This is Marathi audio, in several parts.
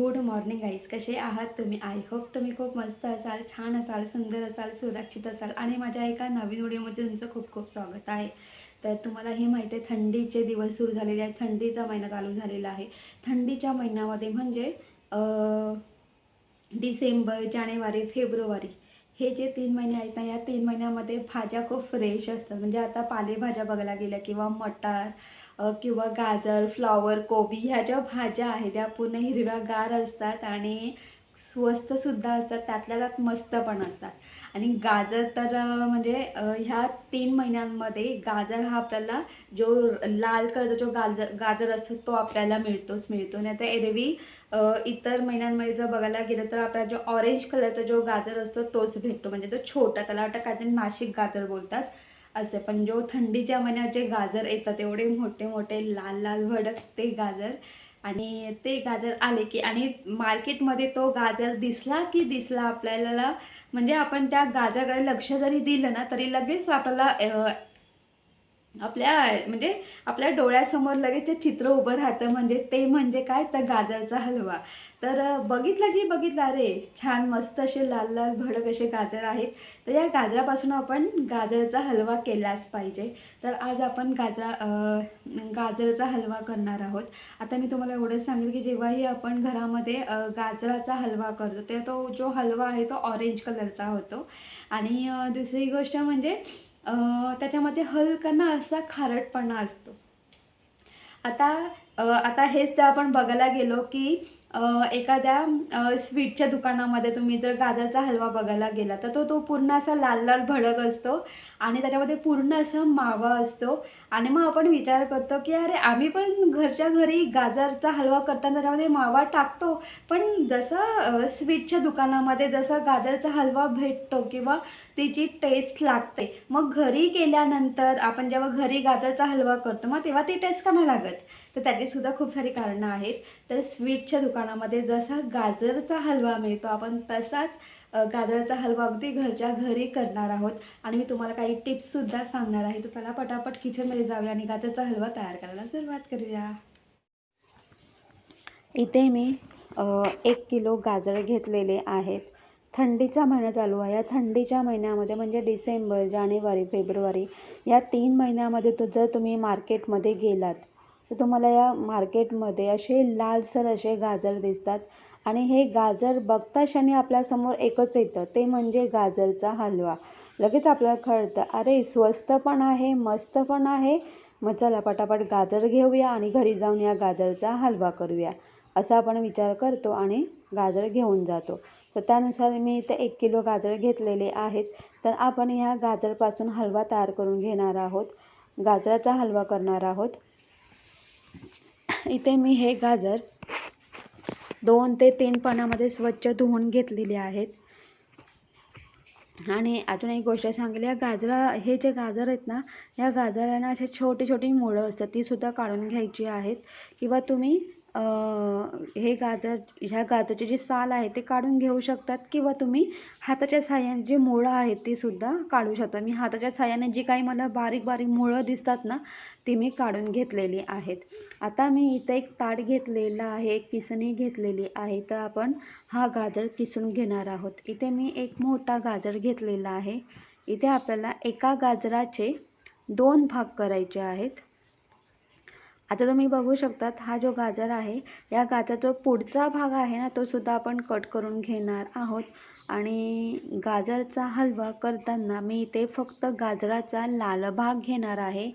गुड मॉर्निंग गाईज, कसे आहात तुम्ही? आय होप तुम्ही खूप मस्त असाल, छान असाल, सुंदर असाल, सुरक्षित असाल आणि माझ्या एका नवीन व्हिडिओमध्ये तुमचं खूप खूप स्वागत आहे. तर तुम्हाला हे माहिती आहे, थंडीचे दिवस सुरू झालेले आहेत, थंडीचा महिना चालू झालेला आहे. थंडीच्या महिन्यामध्ये म्हणजे डिसेंबर, जानेवारी, फेब्रुवारी हे जे 3 महिने आहेत ना, या 3 महिन्यामध्ये भाज्या खूप फ्रेश असतात. म्हणजे आता पालेभाज्या बघायला गेल्या किंवा मटार किंवा गाजर, फ्लॉवर, कोबी ह्या ज्या भाज्या आहेत त्या पूर्ण हिरव्यागार असतात आणि स्वस्तसुद्धा असतात, त्यातल्या त्यात मस्त पण असतात. आणि गाजर तर ह्या 3 महिन्यांमध्ये गाजर हा आपल्याला जो लाल कलरचा जो गाजर असतो तो आपल्याला मिळतो. नाही तर एरवी इतर महिन्यांमध्ये जर बघायला गेलं तर आपल्याला जो ऑरेंज कलरचा जो गाजर असतो तोच भेटतो. म्हणजे तो छोटा, त्याला वाटतं काहीतरी नाशिक गाजर बोलतात असे. पण जो थंडीच्या महिन्यात जे गाजर येतात एवढे मोठे मोठे लाल लाल भडक ते गाजर, आणि ते गाजर आले की आणि मार्केटमध्ये तो गाजर दिसला आपल्याला, म्हणजे आपण त्या गाजराकडे लक्ष जरी दिलं ना तरी लगेच आपल्याला आपल्या म्हणजे आपल्या डोळ्यासमोर लगेच ते चित्र उभं राहतं. म्हणजे ते म्हणजे काय, तर गाजरचा हलवा. तर बघितलं अरे छान मस्त असे लाल लाल भडक असे गाजर आहेत. तर या गाजरापासून आपण गाजरचा हलवा केलाच पाहिजे. तर आज आपण गाजरचा हलवा करणार आहोत. आता मी तुम्हाला एवढंच सांगेल की जेव्हाही आपण घरामध्ये गाजराचा हलवा करतो तर तो जो हलवा आहे तो ऑरेंज कलरचा होतो. आणि दुसरी गोष्ट म्हणजे त्याच्यामध्ये हलका ना असा खारटपणा असतो. आता हेच जर आपण बघायला गेलो की एखाद्या स्वीटच्या दुकानामध्ये तुम्ही जर गाजरचा हलवा बघायला गेला तर तो पूर्ण असा लाल लाल भडक असतो आणि त्याच्यामध्ये पूर्ण असं मावा असतो. आणि मग आपण विचार करतो की अरे आम्ही पण घरच्या घरी गाजरचा हलवा करताना त्याच्यामध्ये मावा टाकतो, पण जसं स्वीटच्या दुकानामध्ये जसं गाजरचा हलवा भेटतो किंवा तिची टेस्ट लागते, मग घरी केल्यानंतर आपण जेव्हा घरी गाजरचा हलवा करतो मग तेव्हा ती टेस्ट का नाही लागत? तर त्याचीसुद्धा खूप सारी कारणं आहेत. तर स्वीटच्या दुकानामध्ये जसा गाजरचा हलवा मिळतो आपण तसाच गाजराचा हलवा अगदी घरच्या घरी करणार आहोत. आणि मी तुम्हाला काही टिप्ससुद्धा सांगणार आहे. तर चला पटापट किचनमध्ये जाऊया आणि गाजरचा हलवा तयार करायला सुरुवात करूया. इथे मी 1 किलो गाजर घेतलेले आहेत. थंडीचा महिना चालू आहे. या थंडीच्या महिन्यामध्ये म्हणजे डिसेंबर, जानेवारी, फेब्रुवारी या 3 महिन्यामध्ये जर तुम्ही मार्केटमध्ये गेलात तर तुम्हाला या मार्केटमध्ये असे लालसर असे गाजर दिसतात. आणि हे गाजर बघता क्षणी आपल्यासमोर एकच येतं, ते म्हणजे गाजरचा हलवा. लगेच आपल्याला कळतं अरे स्वस्त पण आहे, मस्त पण आहे. मग चला पटापट गाजर घेऊया आणि घरी जाऊन या गाजरचा हलवा करूया, असा आपण विचार करतो आणि गाजर घेऊन जातो. तर त्यानुसार मी इथे 1 किलो गाजर घेतलेले आहेत. तर आपण ह्या गाजरपासून हलवा तयार करून घेणार आहोत, गाजराचा हलवा करणार आहोत. इथे मी हे गाजर 2 ते 3 पाण्यामध्ये स्वच्छ धुवून घेतलेले आहेत. आणि अजून एक गोष्ट सांगेल, हे जे गाजर आहेत ना, या गाजरांना असे छोटी छोटी मुळं असतात, तीसुद्धा काढून घ्यायची आहेत. किंवा तुम्ही ह्या गाजराची जी साल आहे ते काढून घेऊ शकतात, किंवा तुम्ही हाताच्या साहाय्याने जी मुळं आहेत तीसुद्धा काढू शकता. मी हाताच्या साहाय्याने जी काही मला बारीक बारीक मुळं दिसतात ना ती मी काढून घेतलेली आहेत. आता मी इथे एक ताट घेतलेलं आहे, एक किसणी घेतलेली आहे. तर आपण हा गाजर किसून घेणार आहोत. इथे मी एक मोठा गाजर घेतलेला आहे. इथे आपल्याला एका गाजराचे 2 भाग करायचे आहेत. आता तुम्ही बघू शकतात हा जो गाजर आहे, या गाजराचा पुढचा भाग आहे ना तो सुद्धा आपण कट करून घेणार आहोत. आणि गाजरचा हलवा करताना मी इथे फक्त गाजराचा लाल भाग घेणार आहे,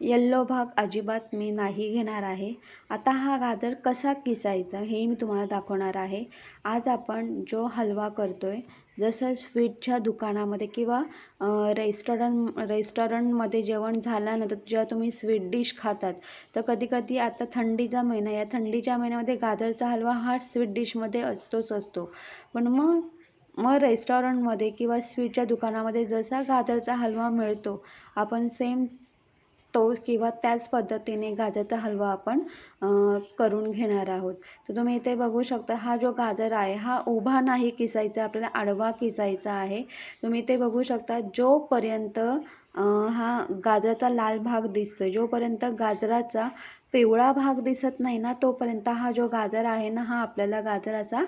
येल्लो भाग अजिबात मी नाही घेणार आहे. आता हा गाजर कसा किसायचा हे मी तुम्हाला दाखवणार आहे. आज आपण जो हलवा करतोय, जसं स्वीटच्या दुकानामध्ये किंवा रेस्टॉरंटमध्ये जेवण झाल्यानंतर जेव्हा तुम्ही स्वीट डिश खातात, तर कधी आता थंडीचा महिना, या थंडीच्या महिन्यामध्ये गाजरचा हलवा हा स्वीट डिशमध्ये असतो. पण मग रेस्टॉरंटमध्ये किंवा स्वीटच्या दुकानामध्ये जसा गाजरचा हलवा मिळतो, आपण सेम तो किंवा त्याच पद्धतीने गाजरचा हलवा आपण करून घेणार आहोत. तर तुम्ही इथे बघू शकता हा जो गाजर आहे हा उभा नाही किसायचा, आपल्याला आडवा किसायचा आहे. तुम्ही इथे बघू शकता जोपर्यंत हा गाजराचा लाल भाग दिसतोय, जोपर्यंत गाजराचा पिवळा भाग दिसत नाही ना तोपर्यंत हा जो गाजर आहे ना, हा आपल्याला गाजर असा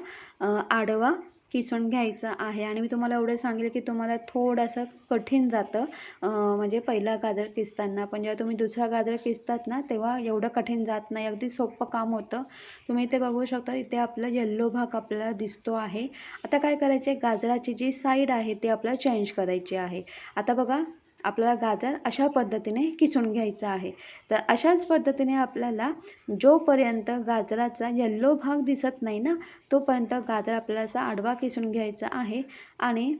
आडवा किसून घ्यायचा आहे. आणि मी तुम्हाला एवढं सांगेल की तुम्हाला थोडंसं कठीण जातं म्हणजे पहिला गाजर किसताना, पण जेव्हा तुम्ही दुसरा गाजर किसतात ना तेव्हा एवढं कठीण जात नाही, अगदी सोपं काम होतं. तुम्ही इथे बघू शकता, इथे आपला येल्लो भाग आपल्याला दिसतो आहे. आता काय करायचे, गाजराची जी साईड आहे ती आपल्याला चेंज करायची आहे. आता बघा, आपल्याला गाजर अशा पद्धतीने किसून घ्यायचं आहे. तर अशाच पद्धतीने आपल्याला जोपर्यंत गाजराचा येल्लो भाग दिसत नाही ना तोपर्यंत गाजर आपल्याला असा आडवा किसून घ्यायचा आहे. आणि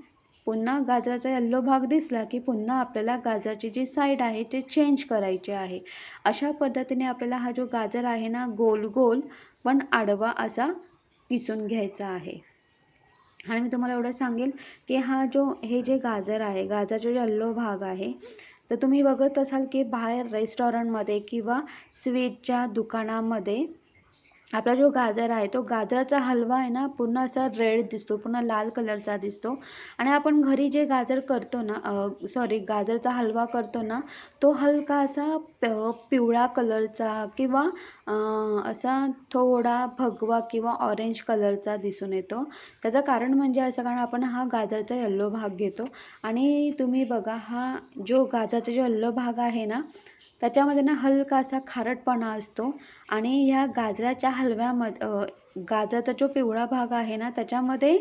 पुन्हा गाजराचा येल्लो भाग दिसला की पुन्हा आपल्याला गाजराची जी साईड आहे ते चेंज करायचे आहे. अशा पद्धतीने आपल्याला हा जो गाजर आहे ना, गोल गोल पण आडवा असा किसून घ्यायचा आहे. आणि मी तुम्हाला एवढं सांगेल की हे जे गाजर आहे, गाजराचा येल्लो भाग आहे, तर तुम्ही बघत असाल की बाहेर रेस्टॉरंटमध्ये किंवा स्वीटच्या दुकानामध्ये आपला जो गाजर आहे तो गाजराचा हलवा आहे ना, पूर्ण असा रेड दिसतो, पूर्ण लाल कलरचा दिसतो. आणि आपण घरी जे गाजर करतो ना, गाजरचा हलवा करतो ना, तो हलका असा पिवळा कलरचा किंवा असा थोडा भगवा किंवा ऑरेंज कलरचा दिसून येतो. त्याचं कारण म्हणजे असं, कारण आपण हा गाजरचा येल्लो भाग घेतो. आणि तुम्ही बघा, हा जो गाजराचा जो येल्लो भाग आहे ना, त्याच्यामध्ये ना हलका असा खारटपणा असतो. आणि ह्या गाजराच्या गाजराचा जो पिवळा भाग आहे ना त्याच्यामध्ये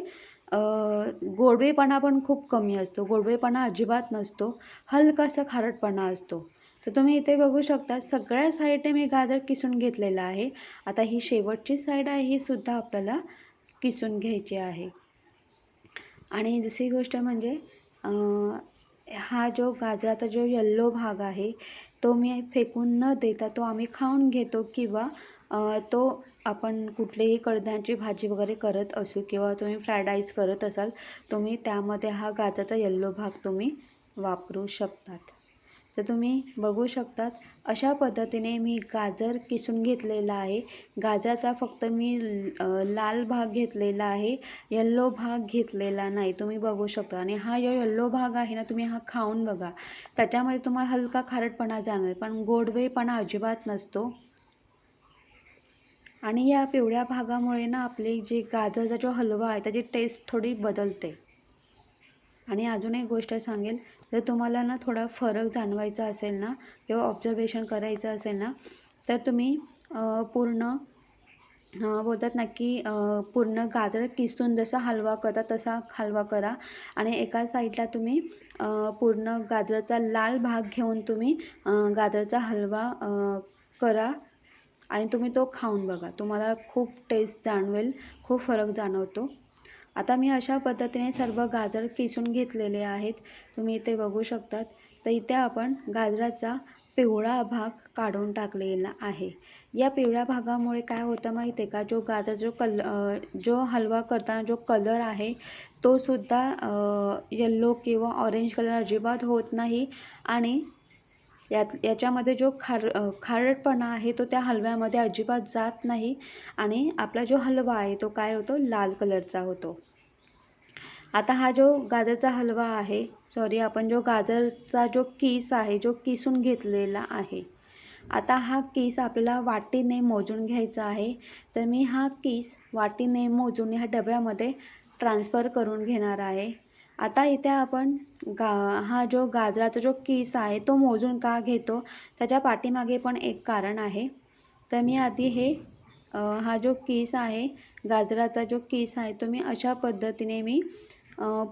गोडवेपणा पण खूप कमी असतो, गोडवेपणा अजिबात नसतो, हलकासा खारटपणा असतो. तर तुम्ही इथे बघू शकता, सगळ्या साईडने मी गाजर किसून घेतलेला आहे. आता ही शेवटची साईड आहे, ही सुद्धा आपल्याला किसून घ्यायची आहे. आणि दुसरी गोष्ट म्हणजे हा जो गाजराचा जो येल्लो भाग आहे तो मी फेकून न देता तो आम्ही खाऊन घेतो. किंवा तो आपण कुठलीही कडधान्याची भाजी वगैरे करत असू किंवा तुम्ही फ्राईड राईस करत असाल, तुम्ही त्यामध्ये हा गाजराचा येल्लो भाग तुम्ही वापरू शकतात. तर तुम्ही बघू शकतात, अशा पद्धतीने मी गाजर किसून घेतलेला आहे. गाजराचा फक्त मी लाल भाग घेतलेला आहे, येल्लो भाग घेतलेला नाही, तुम्ही बघू शकता. आणि हा जो येल्लो भाग आहे ना, तुम्ही हा खाऊन बघा, त्याच्यामध्ये तुम्हाला हलका खारटपणा जाणवेल, पण गोडवेपणा अजिबात नसतो. आणि या पिवळ्या भागामुळे ना आपली जी गाजराचा जो हलवा आहे त्याची टेस्ट थोडी बदलते. आणि अजून एक गोष्ट सांगेल, जर तुम्हाला ना थोडा फरक जाणवायचा असेल ना किंवा ऑब्झर्वेशन करायचं असेल ना, तर तुम्ही पूर्ण बोलतात ना की पूर्ण गाजर किसून जसा हलवा करता तसा हलवा करा. आणि एका साईडला तुम्ही पूर्ण गाजराचा लाल भाग घेऊन तुम्ही गाजराचा हलवा करा आणि तुम्ही तो खाऊन बघा, तुम्हाला खूप टेस्ट जाणवेल, खूप फरक जाणवतो. आता मी अशा पद्धतीने सर्व गाजर किसून घेतलेले आहेत, तुम्ही इथे बघू शकतात. तर इथे आपण गाजराचा पिवळा भाग काढून टाकलेला आहे. या पिवळ्या भागामुळे काय होतं माहिती आहे का, जो गाजर जो हलवा करताना जो कलर आहे तो सुद्धा येल्लो किंवा ऑरेंज कलर अजिबात होत नाही. आणि याच्यामध्ये जो खारटपणा आहे तो त्या हलव्यामध्ये अजिबात जात नाही. आणि आपला जो हलवा आहे तो काय होतो, लाल कलरचा होतो. आता हा जो गाजरचा हलवा आहे, आपण जो गाजरचा जो किस आहे, जो किसून घेतलेला आहे, आता हा किस आपल्याला वाटीने मोजून घ्यायचा आहे. तर मी हा किस वाटीने मोजून ह्या डब्यामध्ये ट्रान्सफर करून घेणार आहे. आता इथे आपण हा जो गाजराचा जो किस आहे तो मोजून का घेतो, त्याच्या पाठीमागे पण एक कारण आहे. तर मी आधी हा जो किस आहे, गाजराचा जो किस आहे तो मी अशा पद्धतीने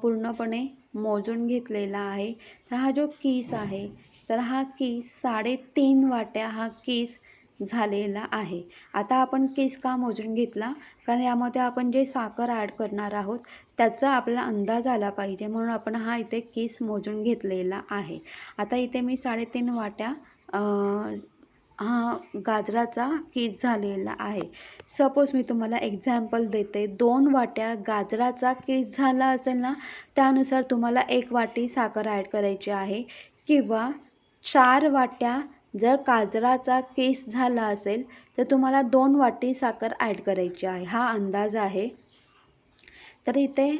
पूर्णपणे मोजून घेतलेला आहे. तर हा जो किस आहे, तर हा किस 3.5 वाट्या हा किस झालेला आहे. आता आपण किस का मोजून घेतला, कारण यामध्ये आपण जे साखर ॲड करणार आहोत त्याचा आपल्याला अंदाज आला पाहिजे, म्हणून आपण हा इथे किस मोजून घेतलेला आहे. आता इथे मी 3.5 वाट्या हा गाजराचा किस झालेला आहे. सपोज मी तुम्हाला एक्झाम्पल देते, 2 वाट्या गाजराचा किस झाला असेल ना, त्यानुसार तुम्हाला 1 वाटी साखर ॲड करायची आहे. किंवा 4 वाट्या जर गाजराचा किस झाला असेल तर तुम्हाला 2 वाटी साखर ॲड करायची आहे, हा अंदाज आहे. तर इथे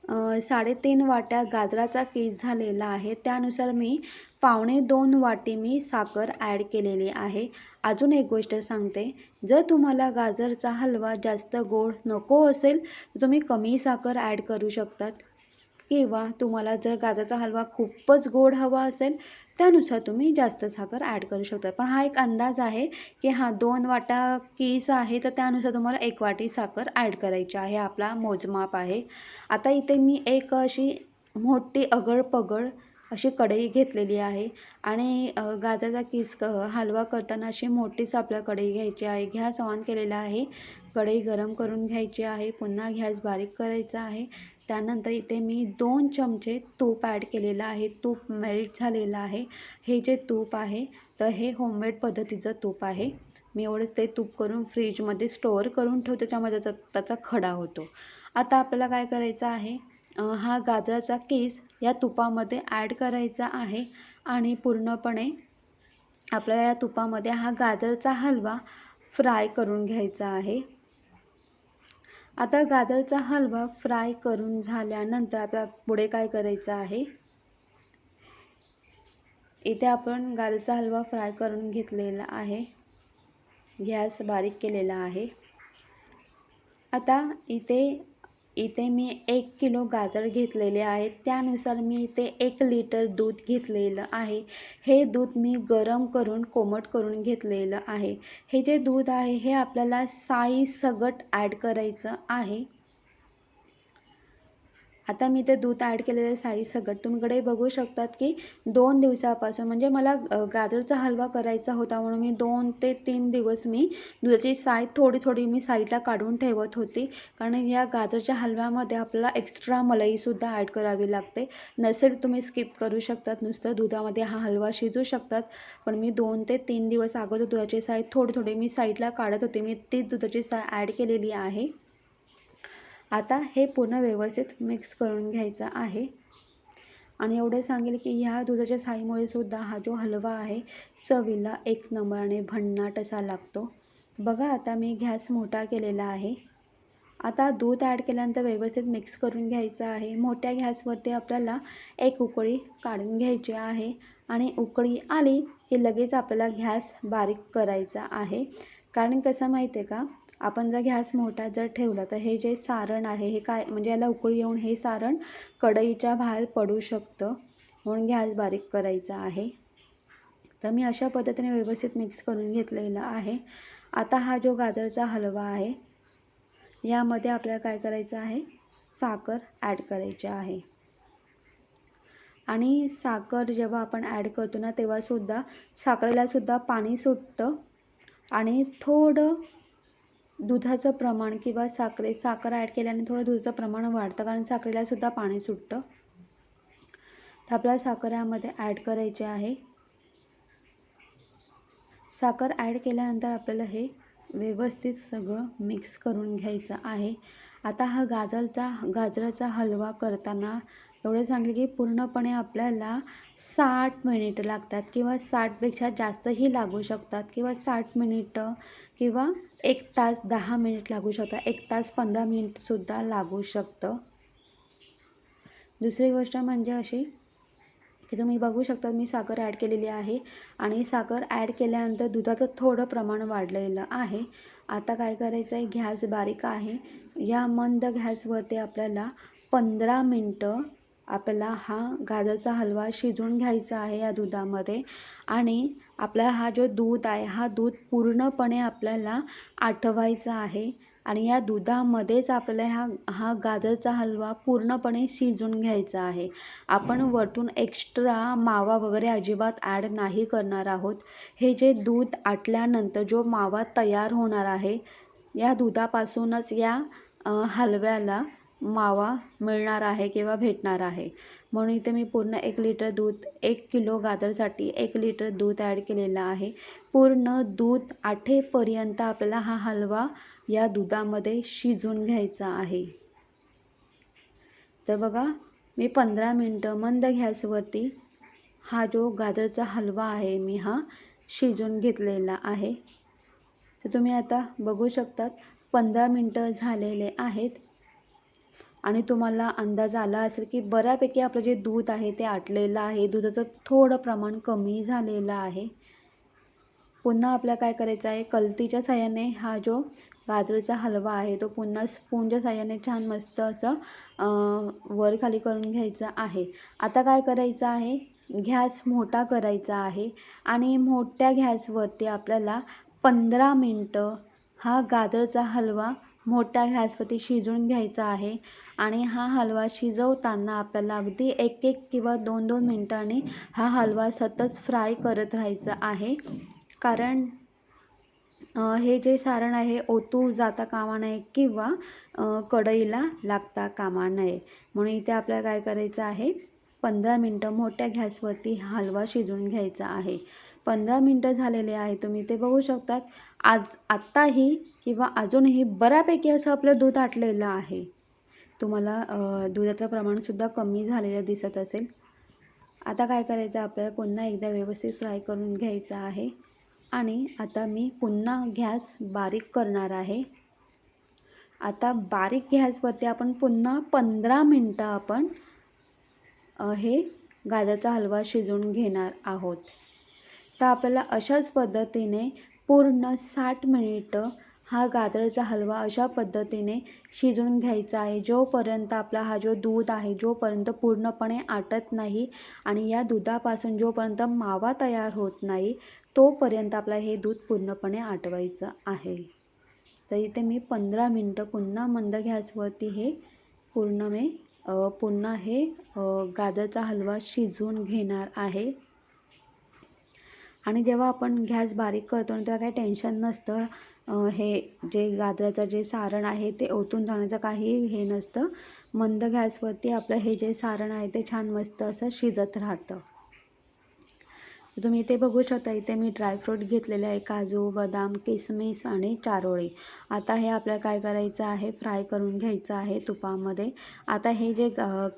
3.5 वाट्या गाजराचा कीस झालेला आहे. त्यानुसार मी 2.25 वाटी मी साखर ॲड केलेली आहे. अजून एक गोष्ट सांगते, जर तुम्हाला गाजरचा हलवा जास्त गोड नको असेल तर तुम्ही कमी साखर ॲड करू शकतात, किंवा तुम्हाला जर गाजराचा हलवा खूपच गोड हवा असेल त्यानुसार तुम्ही जास्त साखर ॲड करू शकता. पण हा एक अंदाज आहे की 2 वाट्या कीस आहे तर त्यानुसार तुम्हाला 1 वाटी साखर ॲड करायची आहे, आपला मोजमाप आहे. आता इथे मी एक अशी मोठी अगळ-पगळ अशी कढई घेतलेली आहे आणि गाजराचा कीस हलवा करताना अशी मोठीच आपल्या कढई घ्यायची आहे. गॅस ऑन केलेला आहे. कढई गरम करून घ्यायची आहे. पुन्हा गॅस बारीक करायचा आहे. त्यानंतर इथे मी 2 चमचे तूप ॲड केलेलं आहे. तूप मेल्ट झालेलं आहे. हे जे तूप आहे तर हे होममेड पद्धतीचं तूप आहे. मी एवढं ते तूप करून फ्रीजमध्ये स्टोअर करून ठेवते, त्याच्यामध्ये त्याचा खडा होतो. आता आपल्याला काय करायचं आहे, हा गाजराचा कीस या तुपामध्ये ॲड करायचा आहे आणि पूर्णपणे आपल्याला या तुपामध्ये हा गाजरचा हलवा फ्राय करून घ्यायचा आहे. आता गाजरचा हलवा फ्राय करून झाल्यानंतर आता पुढे काय करायचं आहे, इथे आपण गाजरचा हलवा फ्राय करून घेतलेला आहे. गॅस बारीक केलेला आहे. आता इथे मी 1 किलो गाजर घेतलेले आहेत. त्यानुसार मी इथे 1 लिटर दूध घेतलेलं आहे. हे दूध मी गरम करून कोमट करून घेतलेलं आहे. हे जे दूध आहे हे आपल्याला साईसकट ॲड करायचं आहे. आता मी ते दूध ॲड केलेलं साईसकट तुम्हीकडे बघू शकतात की 2 दिवसापासून, म्हणजे मला गाजरचा हलवा करायचा होता म्हणून मी 2 ते 3 दिवस मी दुधाची साय थोडी मी साईडला काढून ठेवत होती, कारण या गाजरच्या हलव्यामध्ये आपल्याला एक्स्ट्रा मलईसुद्धा ॲड करावी लागते. नसेल तुम्ही स्किप करू शकतात, नुसतं दुधामध्ये हा हलवा शिजू शकतात. पण मी 2 ते 3 दिवस अगोदर दुधाची साय थोडी मी साईडला काढत होते. मी ती दुधाची साय ॲड केलेली आहे. आता हे पूर्ण व्यवस्थित मिक्स करून घ्यायचं आहे आणि एवढं सांगेल की ह्या दुधाच्या साईमुळे सुद्धा हा जो हलवा आहे चवीला एक नंबरने भन्नाट असा लागतो. बघा आता मी गॅस मोठा केलेला आहे. आता दूध ॲड केल्यानंतर व्यवस्थित मिक्स करून घ्यायचं आहे. मोठ्या गॅसवरती आपल्याला एक उकळी काढून घ्यायची आहे आणि उकळी आली की लगेच आपल्याला गॅस बारीक करायचा आहे. कारण कसं माहिती आहे का, आपण जर गॅस मोठा जर ठेवला तर हे जे सारण आहे हे काय म्हणजे याला उकळी येऊन हे सारण कढईच्या बाहेर पडू शकतं, म्हणून गॅस बारीक करायचा आहे. तर मी अशा पद्धतीने व्यवस्थित मिक्स करून घेतलेलं आहे. आता हा जो गाजरचा हलवा आहे यामध्ये आपल्याला काय करायचं आहे, साखर ॲड करायची आहे. आणि साखर जेव्हा आपण ॲड करतो ना तेव्हासुद्धा साखरेलासुद्धा पाणी सुटतं आणि थोडं दुधाचं प्रमाण किंवा साखर ॲड केल्याने थोडं दुधाचं प्रमाण वाढतं, कारण साखरेलासुद्धा पाणी सुटतं. तर आपल्याला साखर यामध्ये ॲड करायची आहे. साखर ॲड केल्यानंतर आपल्याला हे व्यवस्थित सगळं मिक्स करून घ्यायचं आहे. आता हा गाजराचा हलवा करताना एवढं सांगेल की पूर्णपणे आपल्याला 60 मिनिट लागतात किंवा 60पेक्षा जास्तही लागू शकतात, किंवा 60 मिनिटं किंवा 1 तास 10 मिनिट लागू शकतात, 1 तास 15 मिनिटसुद्धा लागू शकतं. दुसरी गोष्ट म्हणजे अशी की तुम्ही बघू शकता मी साखर ॲड केलेली आहे आणि साखर ॲड केल्यानंतर दुधाचं थोडं प्रमाण वाढलेलं आहे. आता काय करायचं आहे, गॅस बारीक आहे. या मंद गॅसवरती आपल्याला 15 मिनटं आपल्याला हा गाजरचा हलवा शिजवून घ्यायचा आहे या दुधामध्ये. आणि आपला हा जो दूध आहे हा दूध पूर्णपणे आपल्याला आटवायचा आहे आणि या दुधामध्येच आपल्याला हा गाजरचा हलवा पूर्णपणे शिजवून घ्यायचा आहे. आपण वरतून एक्स्ट्रा मावा वगैरे अजिबात ॲड नाही करणार आहोत. हे जे दूध आटल्यानंतर जो मावा तयार होणार आहे या दुधापासूनच या हलव्याला मावा मिळणार आहे किंवा भेटणार आहे. म्हणून इथे मी पूर्ण 1 लिटर दूध, 1 किलो गाजरसाठी 1 लिटर दूध ॲड केलेलं आहे. पूर्ण दूध आटेपर्यंत आपल्याला हा हलवा या दुधामध्ये शिजवून घ्यायचा आहे. तर बघा मी 15 मिनटं मंद गॅसवरती हा जो गाजरचा हलवा आहे मी हा शिजवून घेतलेला आहे. तर तुम्ही आता बघू शकतात 15 मिनटं झालेले आहेत आणि तुम्हाला अंदाज आला असेल की बऱ्यापैकी आपलं जे दूध आहे ते आटलेलं आहे, दुधाचं थोडं प्रमाण कमी झालेलं आहे. पुन्हा आपल्याला काय करायचं आहे, कलतीच्या साहाय्याने हा जो गाजरचा हलवा आहे तो पुन्हा स्पूनच्या साहाय्याने छान मस्त असं वर खाली करून घ्यायचा आहे. आता काय करायचं आहे, गॅस मोठा करायचा आहे आणि मोठ्या गॅसवरती आपल्याला 15 मिनटं हा गाजरचा हलवा मोठ्या गॅसवरती शिजवून घ्यायचा आहे. आणि हा हलवा शिजवताना आपल्याला अगदी 1-1 किंवा 2-2 मिनिटांनी हा हलवा सतत फ्राय करत राहायचा आहे. कारण हे जे सारण आहे ओतू जाता कामा नये किंवा कढईला लागता कामा नये, म्हणून इथे आपल्याला काय करायचं आहे, 15 मिनटं मोठ्या गॅसवरती हलवा शिजवून घ्यायचा आहे. 15 मिनटं झालेले आहे, तुम्ही ते बघू शकतात. आत्ताही किंवा अजूनही बऱ्यापैकी असं आपलं दूध आटलेलं आहे. तुम्हाला दुधाचं प्रमाणसुद्धा कमी झालेलं दिसत असेल. आता काय करायचं, आपल्याला पुन्हा एकदा व्यवस्थित फ्राय करून घ्यायचं आहे. आणि आता मी पुन्हा गॅस बारीक करणार आहे. आता बारीक गॅसवरती आपण पुन्हा 15 मिनटं आपण हे गाजरचा हलवा शिजवून घेणार आहोत. तर आपल्याला अशाच पद्धतीने पूर्ण 60 मिनिटं हा गाजरचा हलवा अशा पद्धतीने शिजवून घ्यायचा आहे, जोपर्यंत आपला हा जो दूध आहे जोपर्यंत पूर्णपणे आटत नाही आणि या दुधापासून जोपर्यंत मावा तयार होत नाही तोपर्यंत आपला हे दूध पूर्णपणे आटवायचं आहे. तर इथे मी 15 मिनटं पुन्हा मंद गॅसवरती हे पुन्हा हे गाजरचा हलवा शिजवून घेणार आहे. आणि जेव्हा आपण गॅस बारीक करतो तेव्हा काही टेन्शन नसतं. हे जे गाजराचं जे सारण आहे ते ओतून जाण्याचं काही हे नसतं. मंद गॅसवरती आपलं हे जे सारण आहे ते छान मस्त असं शिजत राहतं. तुम्ही इथे बघू शकता, इथे मी ड्रायफ्रूट घेतलेले आहे, काजू, बदाम, किसमिस आणि चारोळी. आता हे आपल्याला काय करायचं आहे, फ्राय करून घ्यायचं आहे तुपामध्ये. आता हे जे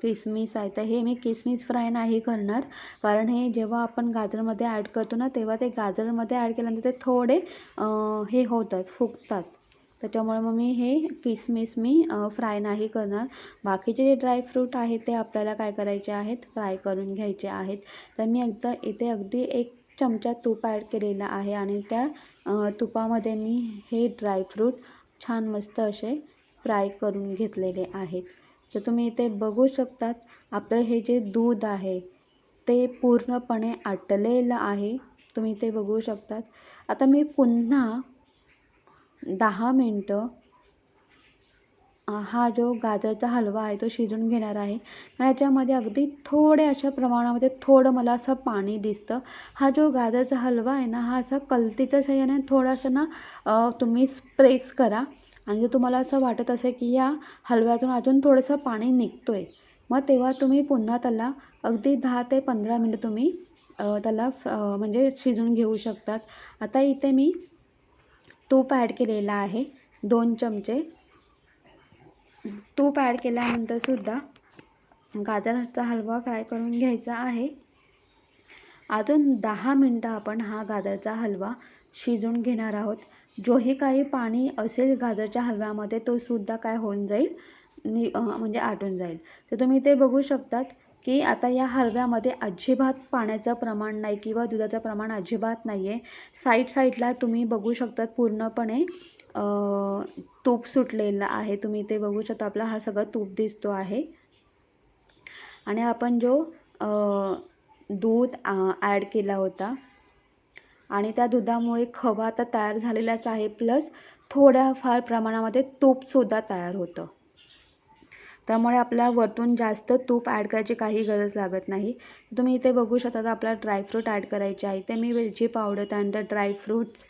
किसमिस आहे तर हे मी किसमिस फ्राय नाही करणार, कारण हे जेव्हा आपण गाजरमध्ये ॲड करतो ना तेव्हा ते गाजरमध्ये ॲड केल्यानंतर ते थोडे हे होतात, फुगतात. त्याच्यामुळे मग मी हे किसमिस फ्राय नाही करणार. बाकीचे जे ड्रायफ्रूट आहेत ते आपल्याला काय करायचे आहेत, फ्राय करून घ्यायचे आहेत. तर मी इथे अगदी 1 चमचा तूप ॲड केलेला आहे आणि त्या तुपामध्ये मी हे ड्रायफ्रूट छान मस्त असे फ्राय करून घेतलेले आहेत. तर तुम्ही इथे बघू शकतात, आपलं हे जे दूध आहे ते पूर्णपणे आटलेलं आहे. तुम्ही इथे बघू शकतात. आता मी पुन्हा 10 मिनटं हा जो गाजरचा हलवा आहे तो शिजवून घेणार आहे. ह्याच्यामध्ये अगदी थोड्या अशा प्रमाणामध्ये थोडं मला असं पाणी दिसतं. हा जो गाजरचा हलवा आहे ना, हा असा कलतीच्या साहाय्याने थोडासा ना तुम्ही प्रेस करा आणि जर तुम्हाला असं वाटत असेल की या हलव्यातून अजून थोडंसं पाणी निघतो आहे, मग तेव्हा तुम्ही पुन्हा त्याला अगदी 10 ते 15 मिनटं तुम्ही त्याला म्हणजे शिजवून घेऊ शकतात. आता इथे मी तूप ॲड केलेलं आहे, 2 चमचे. तूप ॲड केल्यानंतरसुद्धा गाजराचा हलवा फ्राय करून घ्यायचा आहे. अजून 10 मिनटं आपण हा गाजरचा हलवा शिजवून घेणार आहोत. जोही काही पाणी असेल गाजरच्या हलव्यामध्ये तो सुद्धा काय होऊन जाईल, म्हणजे आटून जाईल. तर तुम्ही ते बघू शकतात की आता या हलव्यामध्ये अजिबात पाण्याचं प्रमाण नाही किंवा दुधाचं प्रमाण अजिबात नाही आहे. साईडला तुम्ही बघू शकतात पूर्णपणे तूप सुटलेलं आहे. तुम्ही ते बघू शकता, आपला हा सगळं तूप दिसतो आहे. आणि आपण जो दूध ॲड केला होता आणि त्या दुधामुळे खवा तर तयार झालेलाच आहे, प्लस थोड्याफार प्रमाणामध्ये तूपसुद्धा तयार होतं. त्यामुळे आपल्याला वरतून जास्त तूप ॲड करायची काही गरज लागत नाही. तुम्ही इथे बघू शकता, तर आपल्याला ड्रायफ्रूट ॲड करायचे आहे. इथे मी वेलची पावडर, त्यानंतर ड्रायफ्रूट्स,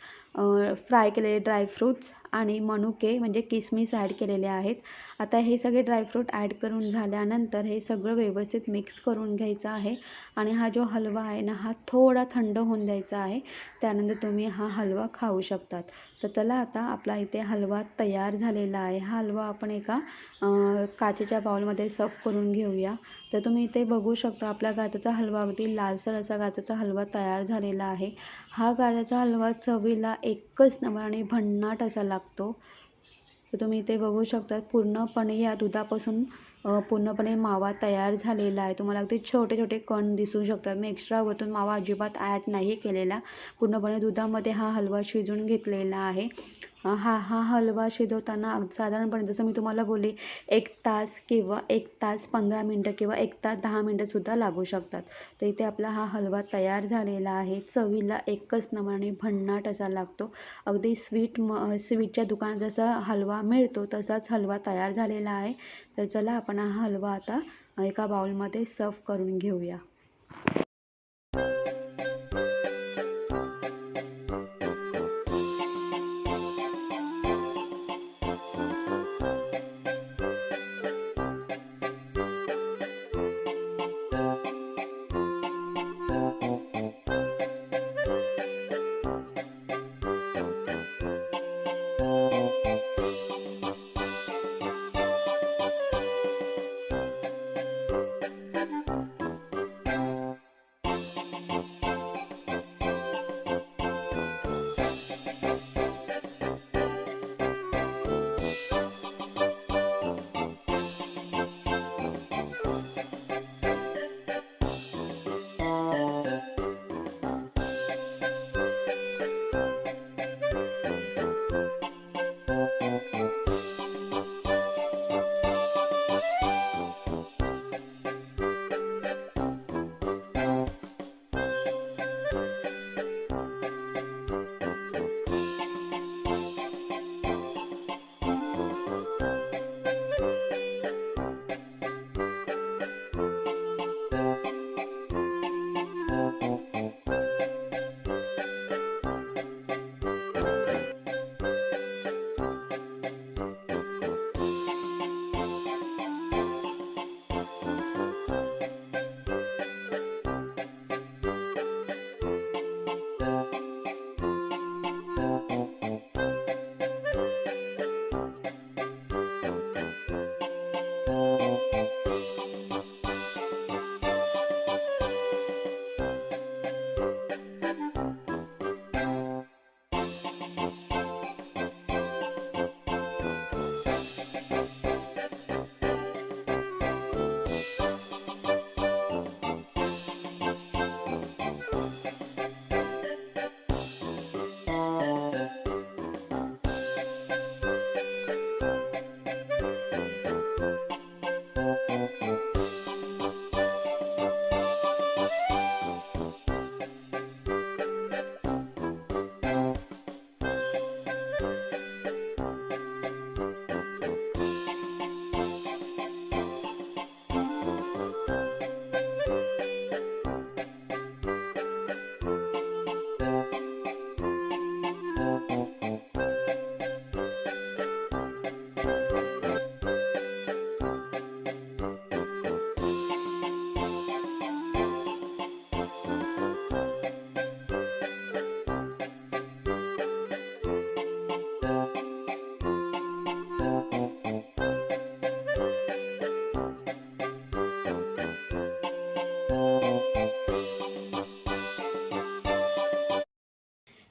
फ्राय केलेले ड्रायफ्रूट्स आणि मनुके म्हणजे किसमिस ॲड केलेले आहेत. आता हे सगळे ड्रायफ्रूट ॲड करून झाल्यानंतर हे सगळं व्यवस्थित मिक्स करून घ्यायचं आहे. आणि हा जो हलवा आहे ना, हा थोडा थंड होऊन द्यायचा आहे. त्यानंतर तुम्ही हा हलवा खाऊ शकतात. तर चला, आता आपला इथे हलवा तयार झालेला आहे. हा हलवा आपण एका काचेच्या बाउलमध्ये सर्व करून घेऊया. तर तुम्ही इथे बघू शकता, आपला गाजराचा हलवा अगदी लालसर असा गाजराचा हलवा तयार झालेला आहे. हा गाजराचा हलवा चवीला एकच नंबर आणि भन्नाट असा लागतो. तर तुम्ही इथे बघू शकता पूर्णपणे या दुधापासून पूर्णपणे मावा तयार झालेला आहे. तुम्हाला अगदी छोटे छोटे कण दिसू शकतात. मी एक्स्ट्रा वरतून मावा अजिबात ॲड नाही केलेला. पूर्णपणे दुधामध्ये हा हलवा शिजवून घेतलेला आहे. हा हलवा शिजवताना साधारणपणे जसं मी तुम्हाला बोलले 1 तास किंवा 1 तास 15 मिनटं किंवा 1 तास 10 मिनटंसुद्धा लागू शकतात. तर इथे आपला हा हलवा तयार झालेला आहे. चवीला एकच नंबराने भन्नाट असा लागतो. अगदी स्वीटच्या दुकानात जसा हलवा मिळतो तसाच हलवा तयार झालेला आहे. तर चला आपण हा हलवा आता एका बाउलमध्ये सर्व करून घेऊया.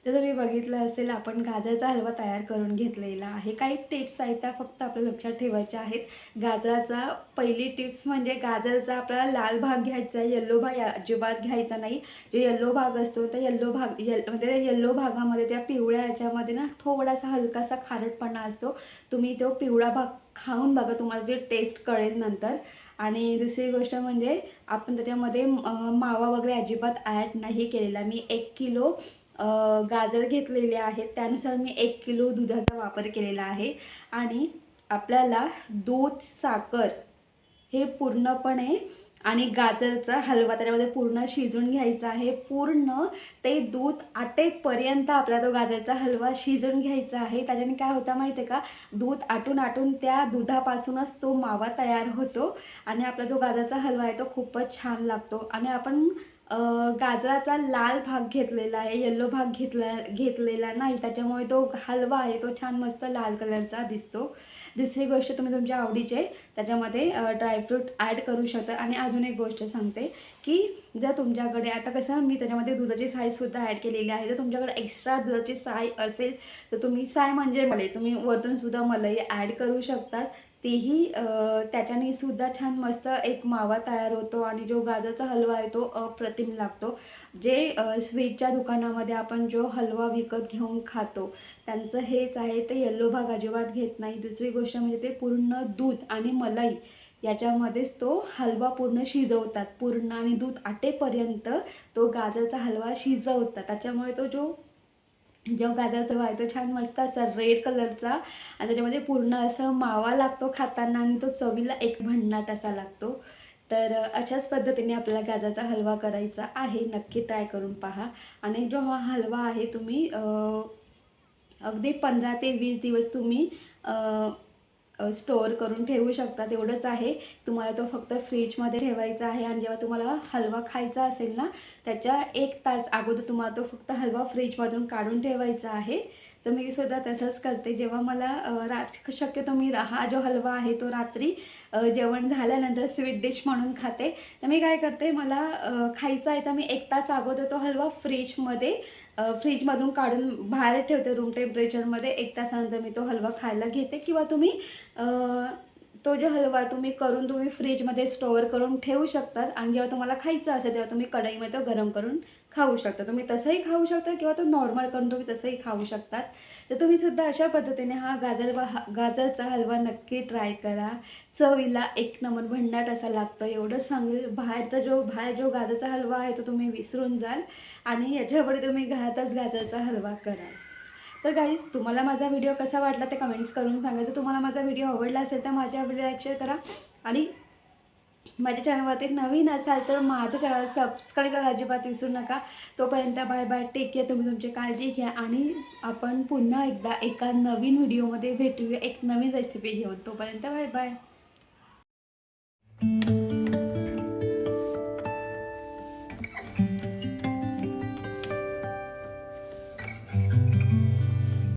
जसं मी बघितलं असेल आपण गाजरचा हलवा तयार करून घेतलेला आहे. काही टिप्स आहेत त्या फक्त आपल्या लक्षात ठेवायच्या आहेत. गाजराचा पहिली टिप्स म्हणजे गाजरचा आपल्याला लाल भाग घ्यायचा आहे, येल्लो भाग अजिबात घ्यायचा नाही. जो येल्लो भाग असतो त्या म्हणजे येल्लो भागामध्ये त्या पिवळ्या ह्याच्यामध्ये ना थोडासा हलकासा खारटपणा असतो. तुम्ही तो पिवळा भाग खाऊन बघा, तुम्हाला जे टेस्ट कळेल नंतर. आणि दुसरी गोष्ट म्हणजे आपण त्याच्यामध्ये मावा वगैरे अजिबात ॲड नाही केलेला. मी 1 किलो गाजर घेतलेले आहेत, त्यानुसार मी 1 किलो दुधाचा वापर केलेला आहे. आणि आपल्याला दूध, साखर हे पूर्णपणे आणि गाजरचा हलवा त्याच्यामध्ये पूर्ण शिजवून घ्यायचा आहे. पूर्ण ते दूध आटेपर्यंत आपला तो गाजरचा हलवा शिजवून घ्यायचा आहे. त्याच्याने काय होतं माहिती आहे का, दूध आटून आटून त्या दुधापासूनच तो मावा तयार होतो आणि आपला जो गाजरचा हलवा आहे तो खूपच छान लागतो. आणि आपण गाजराचा लाल भाग घेतलेला आहे, येलो भाग घेतलेला नाही, त्याच्यामुळे तो हलवा आहे तो छान मस्त लाल कलरचा दिसतो. दुसरी गोष्ट, तुम्ही तुमच्या आवडीचे त्याच्यामध्ये ड्रायफ्रूट ॲड करू शकता. आणि अजून एक गोष्ट सांगते की जर तुमच्याकडे आता कसं मी त्याच्यामध्ये दुधाची सायसुद्धा ॲड केलेली आहे, जर तुमच्याकडे एक्स्ट्रा दुधाची साय असेल तर तुम्ही साय म्हणजे मलाई, तुम्ही वरतूनसुद्धा मलाई ॲड करू शकतात. तेही त्याच्याने सुद्धा छान मस्त एक मावा तयार होतो आणि जो गाजरचा हलवा आहे तो अप्रतिम लागतो. जे स्वीटच्या दुकानामध्ये आपण जो हलवा विकत घेऊन खातो त्यांचं हेच आहे, ते येल्लो भाग अजिबात घेत नाही. दुसरी गोष्ट म्हणजे ते पूर्ण दूध आणि मलाई याच्यामध्येच तो हलवा पूर्ण शिजवतात, पूर्ण आणि दूध आटेपर्यंत तो गाजरचा हलवा शिजवतात. त्याच्यामुळे तो जो गाजरचा हलवा आहे तो छान मस्त असा रेड कलरचा आणि त्याच्यामध्ये पूर्ण असं मावा लागतो खाताना आणि तो चवीला एक भन्नाट असा लागतो. तर अशाच पद्धतीने आपल्याला गाजरचा हलवा करायचा आहे. नक्की ट्राय करून पहा. आणि जो हा हलवा आहे तुम्ही अगदी 15 ते 20 दिवस तुम्ही स्टोअर करून ठेवू शकता. तेवढंच आहे, तुम्हाला तो फक्त फ्रीजमध्ये ठेवायचा आहे. आणि जेव्हा तुम्हाला हलवा खायचा असेल ना त्याच्या 1 तास अगोदर तुम्हाला तो फक्त हलवा फ्रीजमधून काढून ठेवायचा आहे. तर मी सुद्धा तसंच करते. जेव्हा मला शक्यतो मी हा जो हलवा आहे तो रात्री जेवण झाल्यानंतर स्वीट डिश म्हणून खाते. तर मी काय करते, मला खायचा आहे तर मी 1 तास अगोदर तो हलवा फ्रीजमधून काढून बाहेर ठेवते रूम टेम्परेचरमध्ये. 1 तासानंतर मी तो हलवा खायला घेते. किंवा तुम्ही तो जो हलवा तुम्ही करून तुम्ही फ्रीजमध्ये स्टोअर करून ठेवू शकतात आणि जेव्हा तुम्हाला खायचं असेल तेव्हा तुम्ही कढईमध्ये तो गरम करून खाऊ शकता. तुम्ही तसंही खाऊ शकता किंवा तो नॉर्मल करून तुम्ही तसंही खाऊ शकतात. तर तुम्हीसुद्धा अशा पद्धतीने हा गाजरचा हलवा नक्की ट्राय करा. चवीला एक नंबर भन्नाट असा लागतं, एवढं सांगेल. बाहेर जो गाजरचा हलवा आहे तो तुम्ही विसरून जाल आणि याच्यापुढे तुम्ही घरातच गाजरचा हलवा कराल. तर गाईज, तुम्हाला माझा व्हिडिओ कसा वाटला ते कमेंट्स करून सांगायचं. तुम्हाला माझा व्हिडिओ आवडला असेल तर माझ्या व्हिडिओ लाईक शेअर करा. आणि माझ्या चॅनलवरती नवीन असाल तर माझं चॅनल सबस्क्राईब करायला अजिबात विसरू नका. तोपर्यंत बाय बाय, टेक केअर. तुम्ही तुमची काळजी घ्या आणि आपण पुन्हा एकदा एका नवीन व्हिडिओमध्ये भेटूया एक नवीन रेसिपी घेऊन. तोपर्यंत बाय बाय.